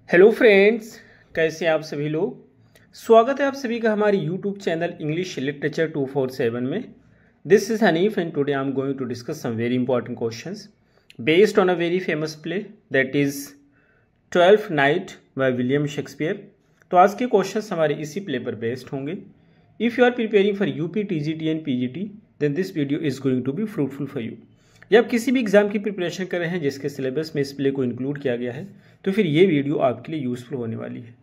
Hello friends, कैसे हैं आप सभी लोग। स्वागत है आप सभी का हमारे यूट्यूब चैनल इंग्लिश लिटरेचर 247 में। This is Hanif and today I am going to discuss some very important questions based on a very famous play that is Twelfth Night by William Shakespeare. तो आज के क्वेश्चंस हमारे इसी play पर based होंगे। If you are preparing for UP, TGT and PGT then this video is going to be fruitful for you. या आप किसी भी एग्जाम की प्रिपरेशन कर रहे हैं जिसके सिलेबस में इस प्ले को इंक्लूड किया गया है तो फिर ये वीडियो आपके लिए यूजफुल होने वाली है।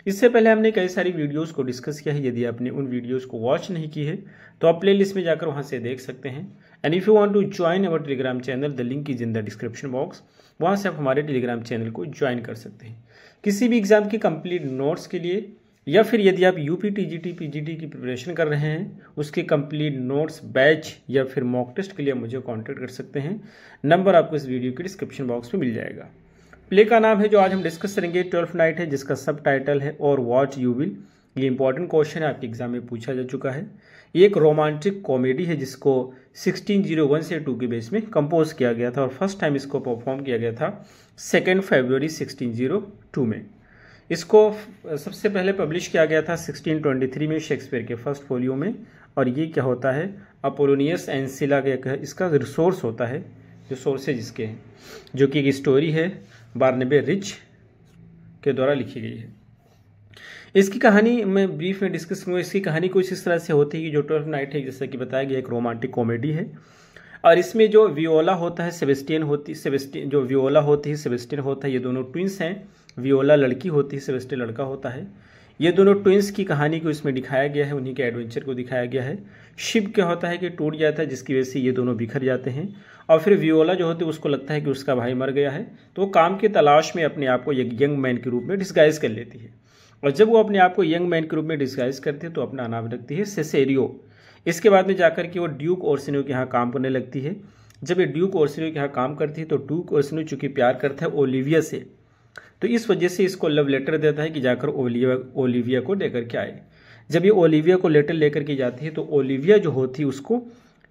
इससे पहले हमने कई सारी वीडियोस को डिस्कस किया है। यदि आपने उन वीडियोस को वॉच नहीं की है तो आप प्लेलिस्ट में जाकर वहां से देख सकते हैं। And if you want to join our Telegram channel the link is in the description box. वहां से आप हमारे टेलीग्राम चैनल को ज्वाइन कर सकते हैं। किसी भी एग्जाम की कंप्लीट नोट्स के लिए या फिर यदि आप यूपी, टीजीटी, पीजीटी की प्रिपरेशन कर रहे हैं उसके कंप्लीट नोट्स, बैच या फिर मॉक टेस्ट के लिए मुझे कांटेक्ट कर सकते हैं। नंबर आपको इस वीडियो के डिस्क्रिप्शन बॉक्स में मिल जाएगा। प्ले का नाम है जो आज हम डिस्कस करेंगे ट्वेल्थ नाइट है, जिसका सब टाइटल है और वॉट यू विल। ये इंपॉर्टेंट क्वेश्चन है, आपके एग्जाम में पूछा जा चुका है। ये एक रोमांटिक कॉमेडी है जिसको 1601 से 2 के बेस में कंपोज किया गया था और फर्स्ट टाइम इसको परफॉर्म किया गया था 2 फरवरी 1602 में। इसको सबसे पहले पब्लिश किया गया था 1623 में शेक्सपियर के फर्स्ट फोलियो में। और ये क्या होता है, अपोलोनियस एंड सिला का इसका रिसोर्स होता है, जो सोर्सेज इसके हैं, जो कि एक स्टोरी है बार्नबे रिच के द्वारा लिखी गई है। इसकी कहानी मैं ब्रीफ में डिस्कस करूँगा। इसकी कहानी कुछ इस तरह से होती है कि जो ट्वेल्थ नाइट है जैसा कि बताया गया एक रोमांटिक कॉमेडी है और इसमें जो वियोला होता है सेबेस्टियन होती है सेबेस्टियन होता है। ये दोनों ट्विंस हैं। वियोला लड़की होती है, सेबेस्टियन लड़का होता है। ये दोनों ट्विंस की कहानी को इसमें दिखाया गया है, उन्हीं के एडवेंचर को दिखाया गया है। शिप क्या होता है कि टूट जाता है जिसकी वजह से ये दोनों बिखर जाते हैं और फिर वियोला जो होती है उसको लगता है कि उसका भाई मर गया है तो वो काम की तलाश में अपने आप को एक यंग मैन के रूप में डिस्गाइज कर लेती है। और जब वो अपने आप को यंग मैन के रूप में डिस्गाइज करती है तो अपना नाम रखती है सेसेरियो। इसके बाद में जाकर के वो ड्यूक ओर्सिनो के यहाँ काम करने लगती है। जब ये ड्यूक ओर्सिनो के यहाँ काम करती है तो ड्यूक ओर्सिनो चूंकि प्यार करता है ओलिविया से, तो इस वजह से इसको लव लेटर देता है कि जाकर ओलिविया को लेकर के आए। जब ये ओलिविया को लेटर लेकर के जाती है तो ओलिविया जो होती है उसको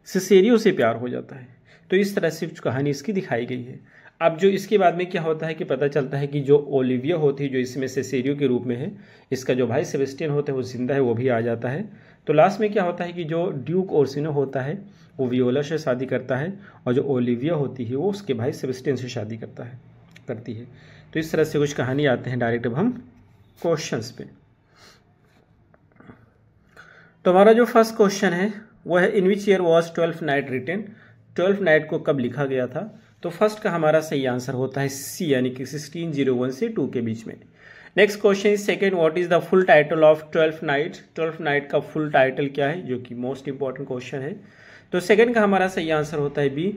सेसेरियो से प्यार हो जाता है। तो इस तरह से कहानी इसकी दिखाई गई है। अब जो इसके बाद में क्या होता है कि पता चलता है कि जो ओलिविया होती है जो इसमें सेसेरियो के रूप में है, इसका जो भाई सेबेस्टियन होता है वो जिंदा है, वो भी आ जाता है। तो लास्ट में क्या होता है कि जो ड्यूक ओर्सिनो होता है वो वियोला से शादी करता है और जो ओलिविया होती है वो उसके भाई सेबेस्टियन से शादी करती है। तो इस तरह से कुछ कहानी आते हैं। डायरेक्ट अब हम क्वेश्चंस पे। तो हमारा जो फर्स्ट क्वेश्चन है वो है in which year was twelfth night written. Twelfth night को कब लिखा गया था। तो फर्स्ट का हमारा सही आंसर होता है सी, यानी कि 1601 से 2 के बीच में। Next question is second, what is the full title of twelfth night. Twelfth night का फुल टाइटल क्या है, जो कि मोस्ट इंपॉर्टेंट क्वेश्चन है। तो सेकेंड का हमारा सही आंसर होता है बी,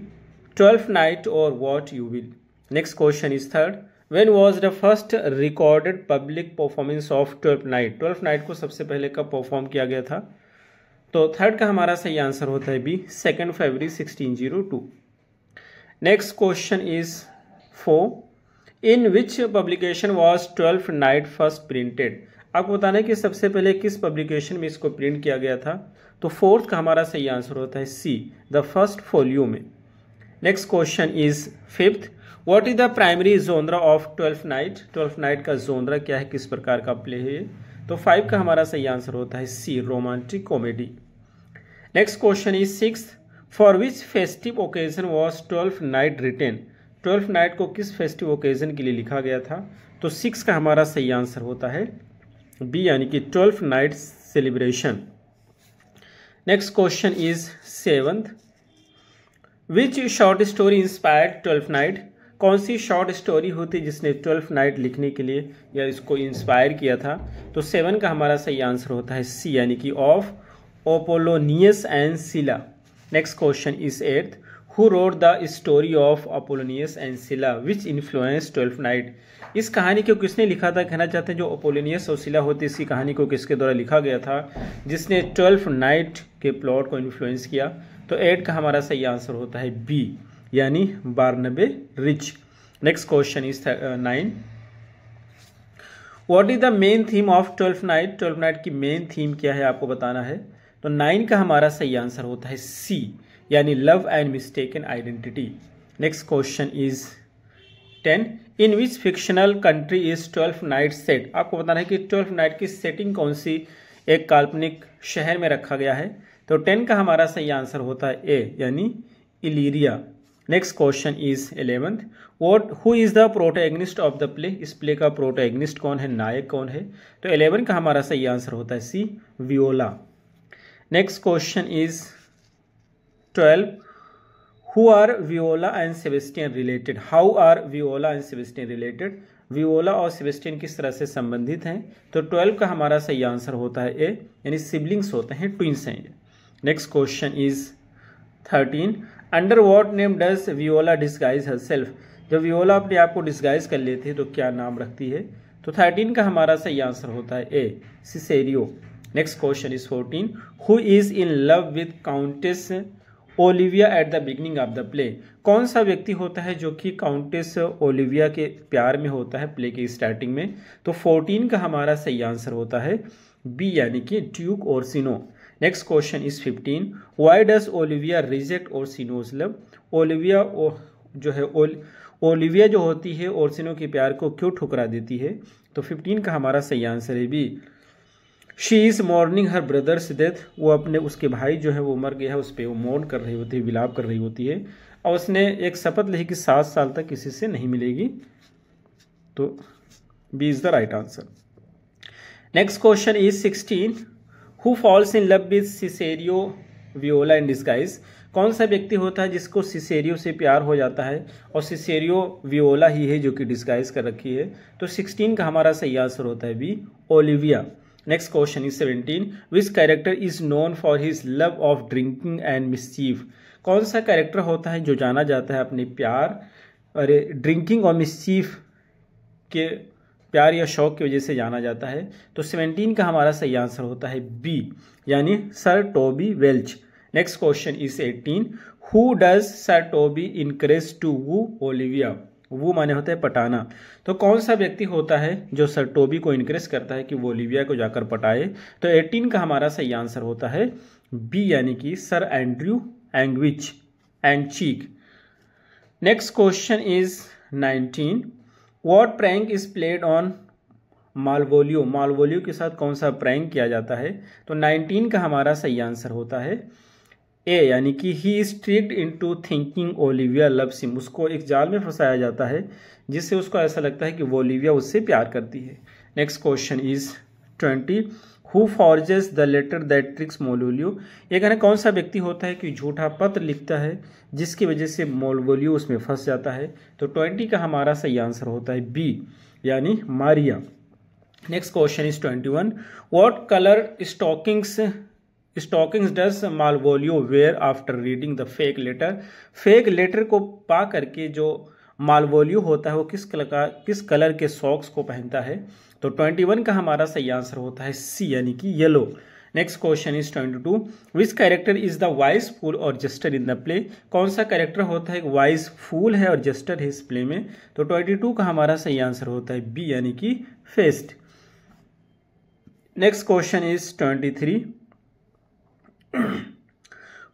ट्वेल्थ नाइट और what you will. Next question is third, When was the first recorded public performance of twelfth night. Twelfth night को सबसे पहले कब परफॉर्म किया गया था। तो थर्ड का हमारा सही आंसर होता है बी, 2 फरवरी 1602। Next question is 4, in which publication was twelfth Night first printed. आपको बताना है कि सबसे पहले किस पब्लिकेशन में इसको प्रिंट किया गया था। तो फोर्थ का हमारा सही आंसर होता है सी, द फर्स्ट फोलियो में। Next question is fifth, what is the primary जोनरा of twelfth night. Twelfth night का जोनरा क्या है, किस प्रकार का प्ले है। तो 5 का हमारा सही आंसर होता है C, romantic comedy. Next question is sixth, for which festive occasion was twelfth night written. Twelfth night को किस फेस्टिव ओकेजन के लिए लिखा गया था। तो 6 का हमारा सही आंसर होता है बी, यानी कि twelfth night celebration. Next question is seventh, which short story inspired twelfth night. कौन सी शॉर्ट स्टोरी होती जिसने ट्वेल्थ नाइट लिखने के लिए या इसको इंस्पायर किया था। तो 7 का हमारा सही आंसर होता है सी, यानी कि ऑफ अपोलोनियस एंड सिला। Next question is 8th, who wrote the story of Apollonius and सिला विच इन्फ्लुएंस ट्वेल्थ नाइट। इस कहानी को किसने लिखा था, कहना चाहते हैं जो अपोलोनियस और सिला होती इसकी कहानी को किसके द्वारा लिखा गया था जिसने ट्वेल्थ नाइट के प्लॉट को इन्फ्लुएंस किया। तो 8 का हमारा सही आंसर होता है बी, यानी Barnabe Rich. Next question is 9, what is the main theme of twelfth night. Twelfth night की मेन थीम क्या है आपको बताना है। तो 9 का हमारा सही आंसर होता है सी, यानी love and mistaken identity. Next question is 10, in which fictional country is 12th night set. आपको बताना है कि 12th नाइट की सेटिंग कौन सी एक काल्पनिक शहर में रखा गया है। तो 10 का हमारा सही आंसर होता है ए यानी Illyria. Next question is 11th, what who is the protagonist of the play. इस प्ले का प्रोटैगनिस्ट कौन है, नायक कौन है। तो 11 का हमारा सही आंसर होता है C Viola. Next question is 12, who are Viola and Sebastian related. How are Viola and Sebastian related. Viola और सेबेस्टियन किस तरह से संबंधित हैं। तो 12 का हमारा सही आंसर होता है ए यानी सिबलिंग्स होते हैं, ट्विंस हैं। Next question is 13, under what name does Viola disguise herself. जब वियोला अपने आप को डिस्गाइज कर लेती है तो क्या नाम रखती है। तो 13 का हमारा सही आंसर होता है A Cesario. Next question is 14, who is in love with countess Olivia at the beginning of the play. कौन सा व्यक्ति होता है जो कि काउंटेस ओलिविया के प्यार में होता है प्ले की स्टार्टिंग में। तो 14 का हमारा सही आंसर होता है बी यानी कि duke Orsino. Next question is 15, why does Olivia reject Orsino's love. Olivia Olivia जो होती है ओर्सिनो के प्यार को क्यों ठुकरा देती है। तो 15 का हमारा सही आंसर है B, she is mourning her brother's death. वो अपने उसके भाई जो है वो मर गया है, उस पर वो मौन कर रही होती है, विलाप कर रही होती है और उसने एक शपथ ली कि 7 साल तक किसी से नहीं मिलेगी। तो B is the right answer. Next question is 16, who falls in love with Cesario Viola in disguise. कौन सा व्यक्ति होता है जिसको सिसेरियो से प्यार हो जाता है और सिसेरियो वियोला ही है जो कि डिस्गाइज कर रखी है। तो 16 का हमारा सही आंसर होता है B Olivia. Next question is 17, which character is known for his love of drinking and mischief. कौन सा कैरेक्टर होता है जो जाना जाता है अपने प्यार और ड्रिंकिंग और मिसचीफ के प्यार या शौक की वजह से जाना जाता है। तो 17 का हमारा सही आंसर होता है बी यानी sir Toby Welch. Next question is 18, who does sir Toby encourage to woo Olivia. वो माने होता है पटाना। तो कौन सा व्यक्ति होता है जो सर टोबी को इनकरेज करता है कि वो ओलिविया को जाकर पटाए। तो 18 का हमारा सही आंसर होता है बी यानी कि sir Andrew Aguecheek. Next question is 19, what prank is played on Malvolio. Malvolio के साथ कौन सा प्रैंक किया जाता है। तो 19 का हमारा सही आंसर होता है ए यानी कि he is tricked into thinking Olivia loves him. उसको एक जाल में फंसाया जाता है जिससे उसको ऐसा लगता है कि वो ओलिविया उससे प्यार करती है। Next question is 20, who forges the letter that tricks Malvolio. ये कहना कौन सा व्यक्ति होता है कि झूठा पत्र लिखता है जिसकी वजह से मालवोलियो उसमें फंस जाता है। तो 20 का हमारा सही आंसर होता है बी यानी Maria. Next question is 21, what colour stockings does Malvolio wear after reading the fake letter. Fake letter को पा करके जो मालवोलियो होता है वो किस कलर के सॉक्स को पहनता है। तो 21 का हमारा सही आंसर होता है सी यानी कि yellow. Next question is 22, which character is the wise fool or jester in the play. कौन सा कैरेक्टर होता है वाइज फूल है और जस्टर है इस प्ले में। तो 22 का हमारा सही आंसर होता है बी यानी कि fest. Next question is 23,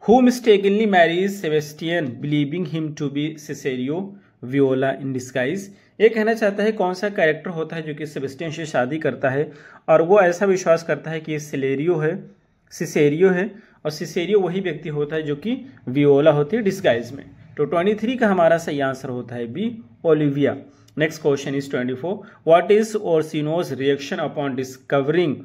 who mistakenly marries Sebastian believing him to be Cesario Viola in disguise। ये कहना चाहता है कौन सा कैरेक्टर होता है जो कि सेबेस्टियन से शादी करता है और वो ऐसा विश्वास करता है कि ये सिसेरियो है और सिसेरियो वही व्यक्ति होता है जो कि वियोला होती है डिस्गाइज में। तो 23 का हमारा सही आंसर होता है B Olivia. Next question is 24, what is Orsino's reaction upon discovering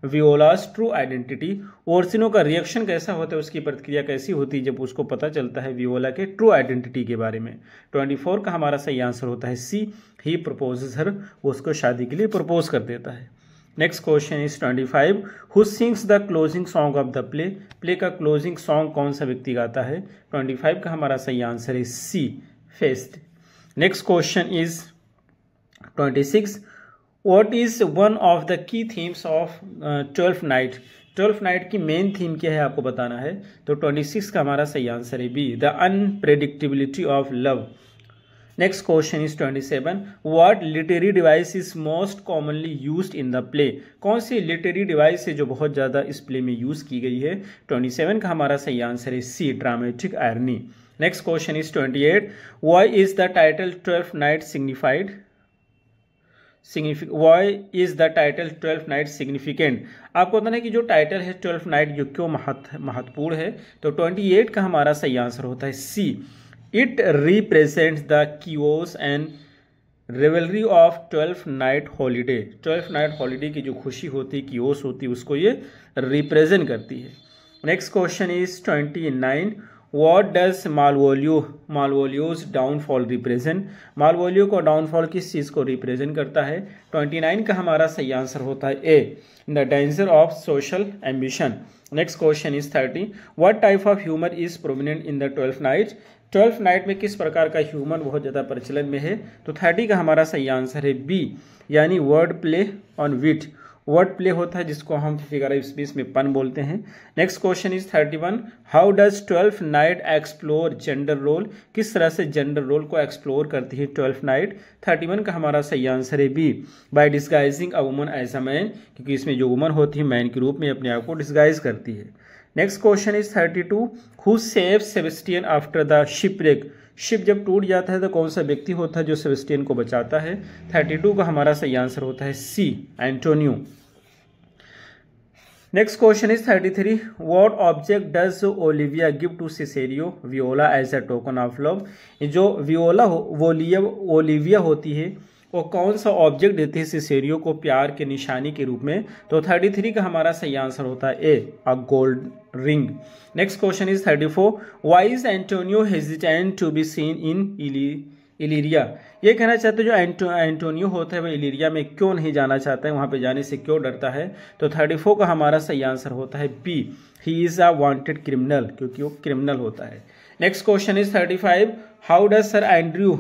Viola's true identity. Orsino का रिएक्शन कैसा होता है, उसकी प्रतिक्रिया कैसी होती है जब उसको पता चलता है वियोला के ट्रू आइडेंटिटी के बारे में। 24 का हमारा सही आंसर होता है सी, ही प्रपोजेस हर। वो उसको शादी के लिए प्रपोज कर देता है। Next question is 25, who sings the closing song of the play. Play का क्लोजिंग सॉन्ग कौन सा व्यक्ति गाता है। 25 का हमारा सही आंसर है C, feast. Next question is 26, what is one of the key themes of 12th night. 12th night की मेन थीम क्या है आपको बताना है। तो 26 का हमारा सही आंसर है B, the unpredictability of love. Next question is 27, what literary device is most commonly used in the play. कौन सी लिटरेरी डिवाइस है जो बहुत ज़्यादा इस प्ले में यूज़ की गई है। 27 का हमारा सही आंसर है C, dramatic irony. Next question is 28, why is the title 12th night signified. Why is the title 12th night significant. आपको पता है कि जो टाइटल है 12th नाइट जो क्यों महत्वपूर्ण है, तो 28 का हमारा सही आंसर होता है C. It represents the chaos and revelry of 12th night holiday. 12th night holiday की जो खुशी होती है, कियोस होती है, उसको ये रिप्रेजेंट करती है। Next question is 29, what does Malvolio's downfall represent. Malvolio को डाउनफॉल किस चीज़ को रिप्रेजेंट करता है? 29 का हमारा सही आंसर होता है A, the danger of social ambition. Next question is 30, what type of humour is prominent in the 12th night. 12th night में किस प्रकार का ह्यूमर बहुत ज़्यादा प्रचलन में है? तो 30 का हमारा सही आंसर है बी, यानी word play on wit. Word play होता है जिसको हम फिगर ऑफ स्पीच में पन बोलते हैं। Next question is 31, how does 12th Night explore gender role. किस तरह से जेंडर रोल को एक्सप्लोर करती है 12th नाइट। 31 का हमारा सही आंसर है B, by disguising a woman as a man, क्योंकि इसमें जो वुमन होती है मैन के रूप में अपने आप को डिस्गाइज करती है। Next question is 32, who saves Sebastian after the shipwreck. Ship जब टूट जाता है तो कौन सा व्यक्ति होता है जो सेबेस्टियन को बचाता है? 32 का हमारा सही आंसर होता है C, Antonio. Next question is 33, what object does Olivia give to Cesario Viola as a token of love. जो ओलिविया होती है वो कौन सा ऑब्जेक्ट देते हैं सिसेरियो को प्यार के निशानी के रूप में? तो 33 का हमारा सही आंसर होता है A, a gold ring. Next question is 34, why is Antonio hesitant to be seen in Illyria. ये कहना चाहते हैं जो एंटोनियो होता है वह इलीरिया में क्यों नहीं जाना चाहता है, वहाँ पे जाने से क्यों डरता है? तो 34 का हमारा सही आंसर होता है B, he is a wanted criminal, क्योंकि वो क्रिमिनल होता है। Next question is 35, how does sir Andrew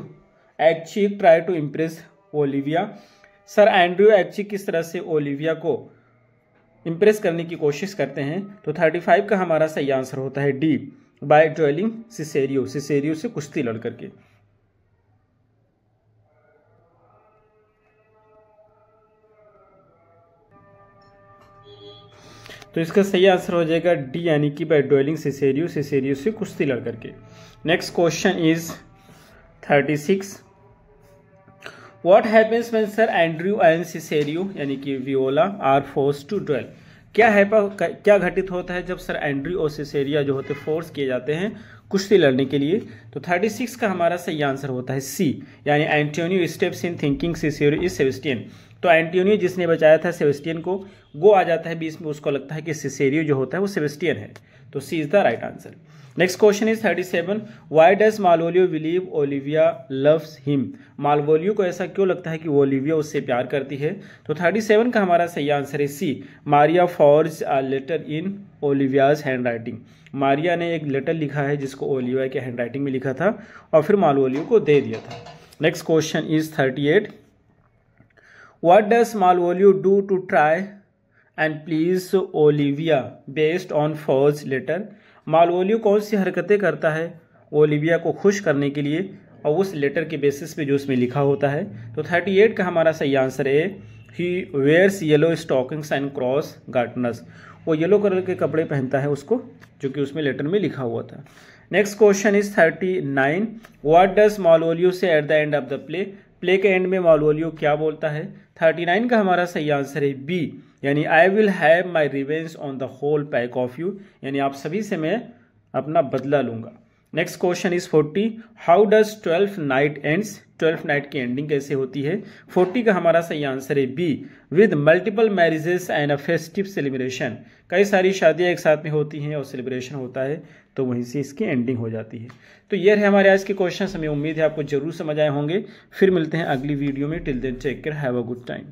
Aguecheek try to impress Olivia. Sir Andrew Aguecheek किस तरह से ओलिविया को इम्प्रेस करने की कोशिश करते हैं? तो 35 का हमारा सही आंसर होता है D, by duelling Cesario, Cesario से कुश्ती लड़ करके। तो इसका सही आंसर हो जाएगा डी, यानी कि बाय ड्वेलिंग सिसेरियो, सिसेरियो से कुश्ती लड़ करके। Next question is 36, what happens when sir Andrew and Cesario यानी कि Viola are force to duel. क्या घटित होता है जब सर एंड्रयू और सिसेरिया जो होते फोर्स किए जाते हैं कुश्ती लड़ने के लिए? तो 36 का हमारा सही आंसर होता है सी, यानी Antonio steps in thinking Cesario is Sebastian. तो एंटोनियो जिसने बचाया था सेबेस्टियन को, वो आ जाता है बीच में, उसको लगता है कि सिसेरियो जो होता है वो सेबेस्टियन है। तो C is the right answer. Next question is 37, why does Malvolio believe Olivia loves him. Malvolio को ऐसा क्यों लगता है कि ओलिविया उससे प्यार करती है? तो 37 का हमारा सही आंसर है C, Maria forge a letter in Olivia's handwriting. Maria ने एक लेटर लिखा है जिसको ओलिविया के हैंड राइटिंग में लिखा था और फिर मालवोलियो को दे दिया था। Next question is 38, what does Malvolio do to try and please Olivia based on forge letter. Malvolio कौन सी हरकतें करता है ओलिविया को खुश करने के लिए और उस लेटर के बेसिस पे जो उसमें लिखा होता है? तो 38 का हमारा सही आंसर है he wears yellow stockings and cross garters. वो येलो कलर के कपड़े पहनता है उसको, जो कि उसमें लेटर में लिखा हुआ था। Next question is 39, what does Malvolio say at the end of the play. Play के एंड में मालवोलियो क्या बोलता है? 39 का हमारा सही आंसर है बी, यानी I will have my revenge on the whole pack of you, यानी आप सभी से मैं अपना बदला लूंगा। Next question is 40, how does 12th Night ends. 12th night की एंडिंग कैसे होती है? 40 का हमारा सही आंसर है B, with multiple marriages and a festive celebration. कई सारी शादियां एक साथ में होती हैं और सेलिब्रेशन होता है, तो वहीं से इसकी एंडिंग हो जाती है। तो ये रहे हमारे आज के क्वेश्चन। हमें उम्मीद है आपको जरूर समझ आए होंगे। फिर मिलते हैं अगली वीडियो में। Till then take care, have a good time.